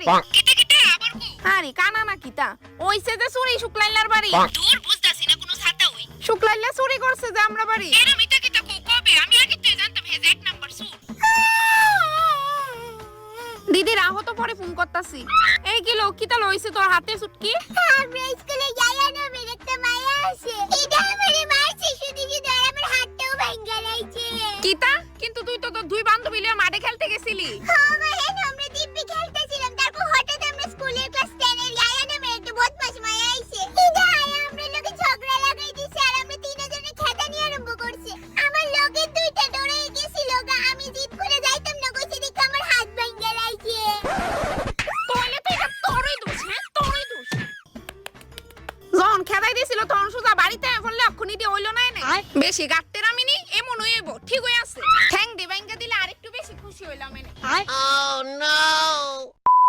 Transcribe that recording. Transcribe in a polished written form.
বাড়ি কিটা কিটা আবার কো আরে কানা না কিটা ওইছে যে চুরি শুক্লাইলার বাড়ি দূর বুঝতাছি না কোনো ছাতা হই শুক্লাইলা চুরি করছে যে আমরা বাড়ি এরা মিটা কিটা কো কবে আমি আগে তো জানতাম হে এক নাম্বার চুর দিদি রাহো তো পরে ফোন করতাছি এই কি লোক কিটা লইছে তোর হাতে চুটকি আমরা স্কুলে যাই না মেরে একটা মায়া আছে এটা আমারে মারছে শুধু কি ধরে আমার হাতটাও ভাঙা লাইছে কিটা কিন্তু তুই তো তোর দুই বান্ধবী লিয়ে মাঠে খেলতে গেছিলি হ্যাঁ ভাই আমরা দিব্যি খেলতেছিলাম তারপর হঠাৎ আমরা স্কুলের ক্লাস 10 এর যাই না মেরে একটা বদমাশ মায়া আইছে এটা আমরা লোকে ঝগড়া লাগাই দিছে আর আমরা তিনজনে খেদানি আরম্ভ করছে আমার লগে দুইটা দৌড়ে গেছিল গা আমি জিদ করে যাইতাম না কইছে দেখি আমার হাত ভাঙা লাইছে তোইলে তো এটা তোরই দোষ হ্যাঁ তোরই দোষ যখন খেদাই দিছিল তখন সুজা বাড়িতে ফলে অক্ষুনি দিয়ে হইলো না এনে বেশি গাটতের আমি নি এমন হইব ঠিক হয়ে আছে ঠ্যাং দি ভাঙ্গা দিলে আরেকটু বেশি খুশি হইলাম এনে Oh no!